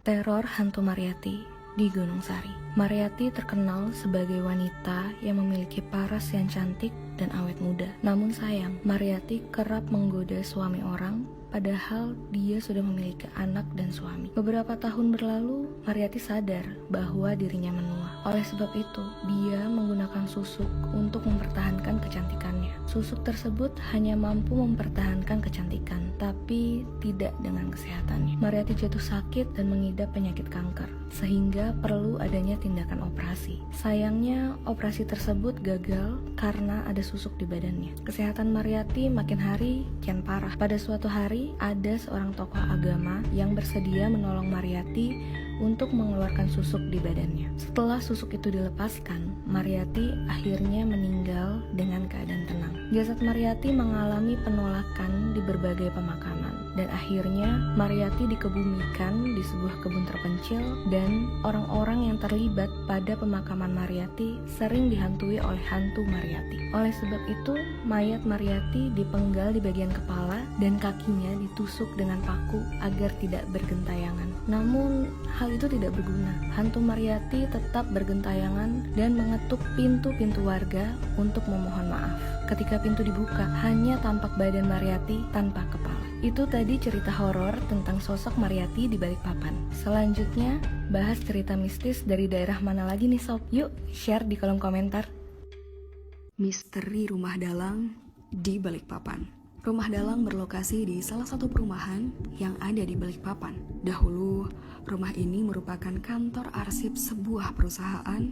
Teror hantu Mariati di Gunung Sari. Mariati terkenal sebagai wanita yang memiliki paras yang cantik dan awet muda. Namun sayang, Mariati kerap menggoda suami orang, padahal dia sudah memiliki anak dan suami. Beberapa tahun berlalu, Mariati sadar bahwa dirinya menua. Oleh sebab itu, dia menggunakan susuk untuk mempertahankan kecantikannya. Susuk tersebut hanya mampu mempertahankan kecantikan, tapi tidak dengan kesehatannya. Mariati jatuh sakit dan mengidap penyakit kanker, sehingga perlu adanya tindakan operasi. Sayangnya, operasi tersebut gagal karena ada susuk di badannya. Kesehatan Mariati makin hari kian parah. Pada suatu hari, ada seorang tokoh agama yang bersedia menolong Mariati untuk mengeluarkan susuk di badannya. Setelah susuk itu dilepaskan, Mariati akhirnya meninggal dengan keadaan tenang. Jasad Mariati mengalami penolakan di berbagai pemakaman, dan akhirnya Mariati dikebumikan di sebuah kebun terpencil, dan orang-orang yang terlibat pada pemakaman Mariati sering dihantui oleh hantu Mariati. Oleh sebab itu, mayat Mariati dipenggal di bagian kepala dan kakinya ditusuk dengan paku agar tidak bergentayangan. Namun, hal itu tidak berguna. Hantu Mariati tetap bergentayangan dan mengetuk pintu-pintu warga untuk memohon maaf. Ketika pintu dibuka, hanya tampak badan Mariati tanpa kepala. Itu tadi cerita horor tentang sosok Mariati di Balikpapan. Selanjutnya, bahas cerita mistis dari daerah mana lagi nih sob? Yuk, share di kolom komentar. Misteri rumah dalang di Balikpapan. Rumah dalang berlokasi di salah satu perumahan yang ada di Balikpapan. Dahulu, rumah ini merupakan kantor arsip sebuah perusahaan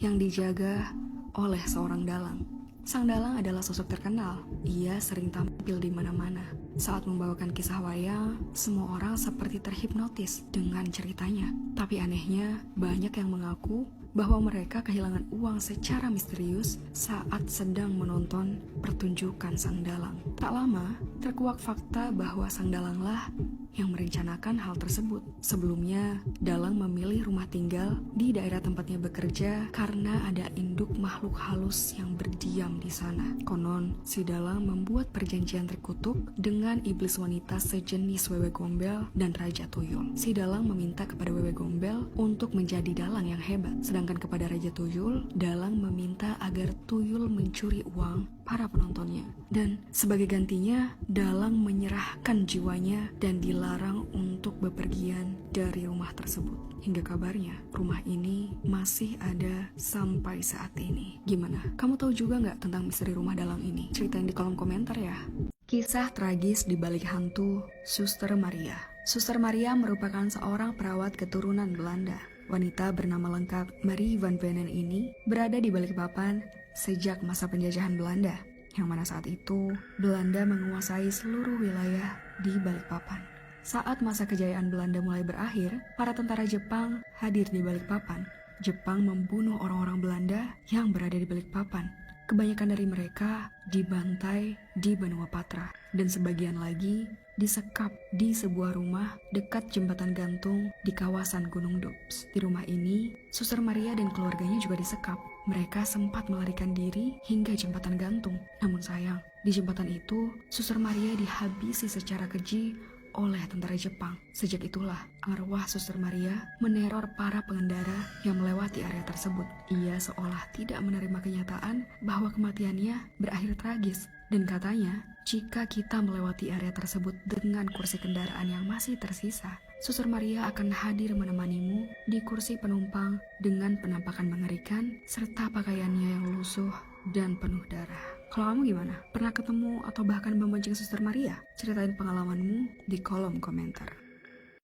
yang dijaga oleh seorang dalang. Sang dalang adalah sosok terkenal. Ia sering tampil di mana-mana. Saat membawakan kisah wayang, semua orang seperti terhipnotis dengan ceritanya. Tapi anehnya, banyak yang mengaku bahwa mereka kehilangan uang secara misterius saat sedang menonton pertunjukan sang dalang. Tak lama, terkuak fakta bahwa sang dalanglah yang merencanakan hal tersebut. Sebelumnya, dalang memilih rumah tinggal di daerah tempatnya bekerja karena ada induk makhluk halus yang berdiam di sana. Konon, si dalang membuat perjanjian terkutuk dengan iblis wanita sejenis Wewe Gombel dan Raja Tuyul. Si dalang meminta kepada Wewe Gombel untuk menjadi dalang yang hebat, sedangkan kepada Raja Tuyul, dalang meminta agar Tuyul mencuri uang para penontonnya. Dan sebagai gantinya, dalang menyerahkan jiwanya dan dilarang untuk bepergian dari rumah tersebut. Hingga kabarnya, rumah ini masih ada sampai saat ini. Gimana? Kamu tahu juga nggak tentang misteri rumah dalang ini? Ceritain di kolom komentar ya. Kisah tragis di balik hantu Suster Maria. Suster Maria merupakan seorang perawat keturunan Belanda. Wanita bernama lengkap Marie van Venen ini berada di Balikpapan sejak masa penjajahan Belanda, yang mana saat itu Belanda menguasai seluruh wilayah di Balikpapan. Saat masa kejayaan Belanda mulai berakhir, para tentara Jepang hadir di Balikpapan. Jepang membunuh orang-orang Belanda yang berada di Balikpapan. Kebanyakan dari mereka dibantai di Benua Patra, dan sebagian lagi disekap di sebuah rumah dekat jembatan gantung di kawasan Gunung Dops. Di rumah ini, Suster Maria dan keluarganya juga disekap. Mereka sempat melarikan diri hingga jembatan gantung. Namun sayang, di jembatan itu, Suster Maria dihabisi secara keji oleh tentara Jepang. Sejak itulah, arwah Suster Maria meneror para pengendara yang melewati area tersebut. Ia seolah tidak menerima kenyataan bahwa kematiannya berakhir tragis. Dan katanya, jika kita melewati area tersebut dengan kursi kendaraan yang masih tersisa, Suster Maria akan hadir menemanimu di kursi penumpang dengan penampakan mengerikan serta pakaiannya yang lusuh dan penuh darah. Kalau kamu gimana? Pernah ketemu atau bahkan membonceng Suster Maria? Ceritain pengalamanmu di kolom komentar.